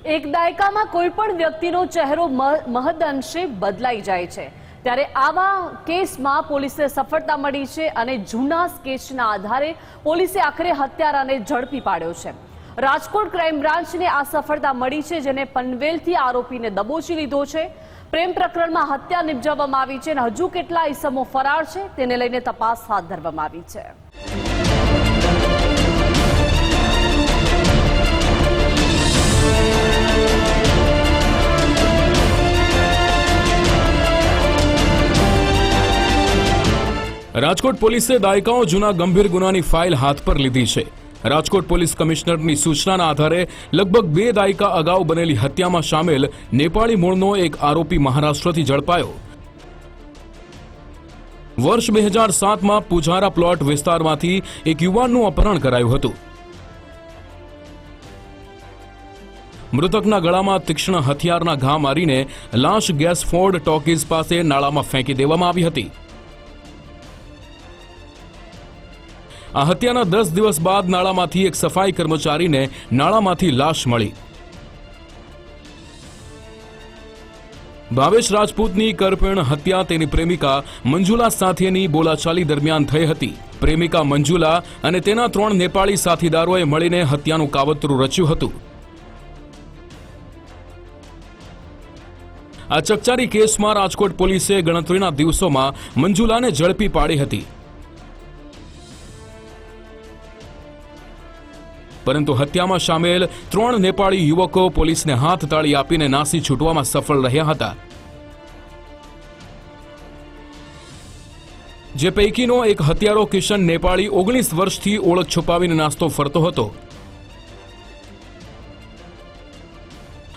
એક દાયકામાં કોઈ પણ વ્યક્તિનો ચહેરો મહદઅંશે બદલાઈ જાય છે, ત્યારે આવા કેસમાં પોલીસને સફળતા મળી છે અને જૂના સ્કેચના આધારે પોલીસે આખરે હત્યારાને ઝડપી પાડ્યો છે। રાજકોટ ક્રાઇમ બ્રાન્ચને આ સફળતા મળી છે, જેને પનવેલથી આરોપીને દબોચી લીધો છે। પ્રેમ પ્રકરણમાં હત્યા નિપજાવવામાં આવી છે અને હજુ કેટલા ઇસમો ફરાર છે તેને લઈને તપાસ હાથ ધરવામાં આવી છે। રાજકોટ પોલીસે દાયકાઓ જૂના ગંભીર ગુનાની ફાઇલ હાથ પર લીધી છે। રાજકોટ પોલીસ કમિશનરની સૂચનાના આધારે લગભગ 2 દાયકા અગાઉ બનેલી હત્યામાં સામેલ નેપાળી મૂળનો એક આરોપી મહારાષ્ટ્રથી ઝડપાયો। વર્ષ 2007માં પુજારા પ્લોટ વિસ્તારમાંથી એક યુવાનનું અપહરણ કરાયું હતું। મૃતકના ગળામાં તીક્ષ્ણ હથિયારના ઘા મારીને લાશ ગેસફોર્ડ ટોકીઝ પાસે નાળામાં ફેંકી દેવામાં આવી હતી। આ હત્યાના 10 દિવસ બાદ નાળામાંથી એક સફાઈ કર્મચારીને નાળામાંથી લાશ મળી। ભાવેશ રાજપૂતની કરપીણ હત્યા તેની પ્રેમિકા મંજુલા સાથેની બોલાચાલી દરમિયાન થઈ હતી। પ્રેમિકા મંજુલા અને તેના 3 નેપાળી સાથીદારોએ મળીને હત્યાનું કાવતરું રચ્યું હતું। આ ચકચારી કેસમાં રાજકોટ પોલીસે ગણતરીના દિવસોમાં મંજુલાને ઝડપી પાડી હતી, પરંતુ હત્યામાં સામેલ 3 નેપાળી યુવકો પોલીસને હાથ તાળી આપીને નાસી છૂટવામાં સફળ રહ્યા હતા। જે પૈકીનો એક હત્યારો કિશન નેપાળી 19 વર્ષથી ઓળખ છુપાવીને નાસ્તો ફરતો હતો।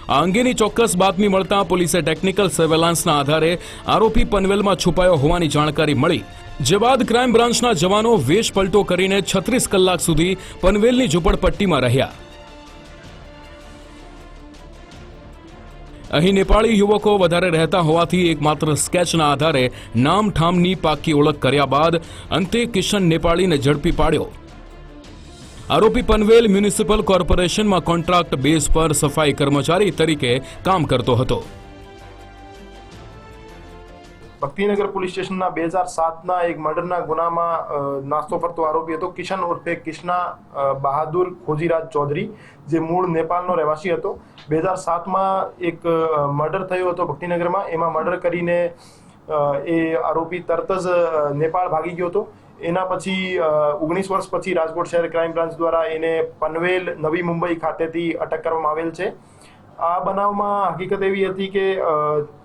આ અંગેની ચોક્કસ બાતમી મળતા પોલીસે ટેકનિકલ સર્વેલન્સના આધારે આરોપી પનવેલમાં છુપાયો હોવાની જાણકારી મળી, જે બાદ ક્રાઇમ બ્રાન્ચના જવાનો વેશ પલટો કરીને 36 કલાક સુધી પનવેલની ઝૂંપડપટ્ટીમાં રહ્યા। અહીં નેપાળી યુવકો વધારે રહેતા હોવાથી એકમાત્ર સ્કેચના આધારે નામ ઠામની પાક્કી ઓળખ કર્યા બાદ અંતે કિશન નેપાળીને ઝડપી પાડ્યો। આરોપી પનવેલ મ્યુનિસિપલ કોર્પોરેશનમાં કોન્ટ્રાક્ટ બેઝ પર સફાઈ કર્મચારી તરીકે કામ કરતો હતો। ભક્તિનગર પોલીસ સ્ટેશનના 2007ના એક મર્ડરના ગુનામાં નાસ્તો ફરતો આરોપી હતો કિશન ઉર્ફે કિશના બહાદુર ખોજીરાજ ચૌધરી, જે મૂળ નેપાળનો રહેવાસી હતો। 2007માં એક મર્ડર થયો હતો ભક્તિનગરમાં। એમાં મર્ડર કરીને એ આરોપી તરત જ નેપાળ ભાગી ગયો હતો। એના પછી 19 વર્ષ પછી રાજકોટ શહેર ક્રાઇમ બ્રાન્ચ દ્વારા એને પનવેલ નવી મુંબઈ ખાતેથી અટક કરવામાં આવેલ છે। આ બનાવમાં હકીકત એવી હતી કે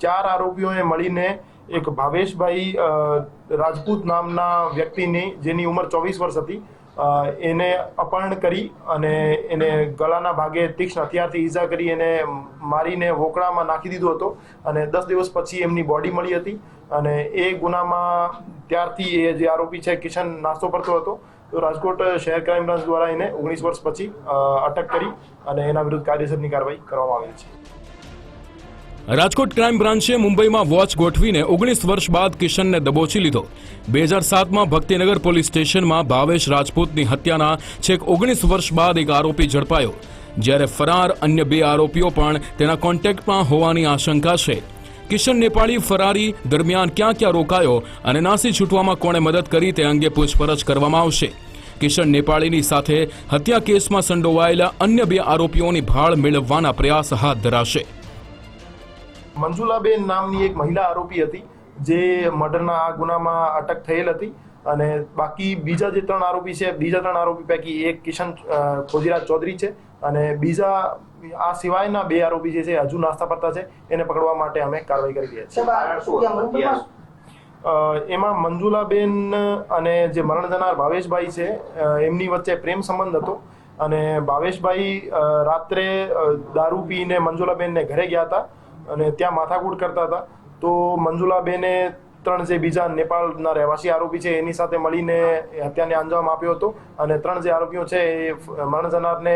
4 આરોપીઓએ મળીને એક ભાવેશભાઈ રાજપૂત નામના વ્યક્તિની, જેની ઉંમર 24 વર્ષ હતી, એને અપહરણ કરી અને એને ગળાના ભાગે તીક્ષ્ણ હથિયારથી ઈજા કરી એને મારીને વોકળામાં નાખી દીધો હતો અને 10 દિવસ પછી એમની બોડી મળી હતી। અને એ ગુનામાં ત્યારથી એ જે આરોપી છે કિશન નાસ્તો કરતો હતો, તો રાજકોટ શહેર ક્રાઇમ બ્રાન્ચ દ્વારા એને 19 વર્ષ પછી અટક કરી અને એના વિરુદ્ધ કાયદેસરની કાર્યવાહી કરવામાં આવી છે। રાજકોટ ક્રાઇમ બ્રાન્ચે મુંબઈમાં વોચ ગોઠવીને 19 વર્ષ બાદ કિશનને દબોચી લીધો। 2007માં ભક્તિનગર પોલીસ સ્ટેશનમાં ભાવેશ રાજપૂતની હત્યાના છેક 19 વર્ષ બાદ એક આરોપી ઝડપાયો, જ્યારે ફરાર અન્ય 2 આરોપીઓ પણ તેના કોન્ટેક્ટમાં હોવાની આશંકા છે। કિશન નેપાળી ફરારી દરમિયાન ક્યાં ક્યાં રોકાયો અને નાસી છૂટવામાં કોણે મદદ કરી તે અંગે પૂછપરછ કરવામાં આવશે। કિશન નેપાળીની સાથે હત્યા કેસમાં સંડોવાયેલા અન્ય 2 આરોપીઓની ભાળ મેળવવાના પ્રયાસ હાથ ધરાશે। મંજુલાબેન નામની એક મહિલા આરોપી હતી, જે મર્ડરના આ ગુનામાં અટક થયેલ હતી। અને બાકી બીજા જે 3 આરોપી છે, બીજા 3 આરોપી પૈકી એક કિશન ખોજીરાજ ચૌધરી છે અને બીજા આ સિવાયના 2 આરોપી જે છે હજુ નાસ્તા ફરતા છે, એને પકડવા માટે અમે કાર્યવાહી કરી રહ્યા છીએ। એમાં મંજુલાબેન અને જે મરણ જનાર ભાવેશભાઈ છે, એમની વચ્ચે પ્રેમ સંબંધ હતો અને ભાવેશભાઈ રાત્રે દારૂ પીને મંજુલાબેનને ઘરે ગયા હતા અને ત્યાં માથાકૂટ કરતા હતા। તો મંજુલાબેને 3 જે બીજા નેપાળના રહેવાસી આરોપી છે એની સાથે મળીને હત્યાને અંજામ આપ્યો હતો અને 3 જે આરોપીઓ છે એ મરણ જનારને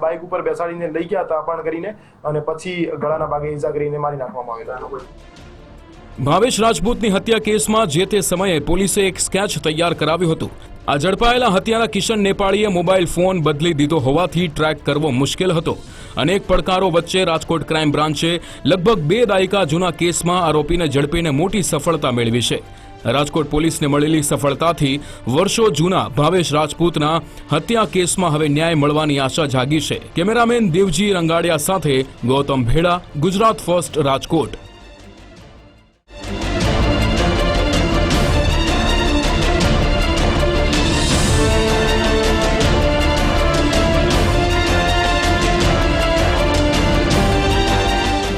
બાઇક ઉપર બેસાડીને લઈ ગયા હતા અપહરણ કરીને, અને પછી ગળાના ભાગે ઈજા કરીને મારી નાખવામાં આવ્યા હતા। ભાવેશ રાજપૂતની હત્યા કેસમાં જે તે સમયે પોલીસે એક સ્કેચ તૈયાર કરાવ્યું હતું। આ ઝડપાયેલા હત્યારા કિશન નેપાળીએ મોબાઈલ ફોન બદલી દીધો હોવાથી ટ્રેક કરવો મુશ્કેલ હતો. અનેક પડકારો વચ્ચે રાજકોટ ક્રાઇમ બ્રાન્ચે લગભગ 2 દાયકા જૂના કેસમાં આરોપીને ઝડપીને મોટી સફળતા મેળવી છે. રાજકોટ પોલીસને મળેલી સફળતાથી વર્ષો જૂના ભાવેશ રાજપૂતના હત્યા કેસમાં હવે ન્યાય મળવાની આશા જાગી છે. કેમેરામેન દેવજી રંગાડિયા સાથે ગૌતમ ભેડા, ગુજરાત ફર્સ્ટ, રાજકોટ.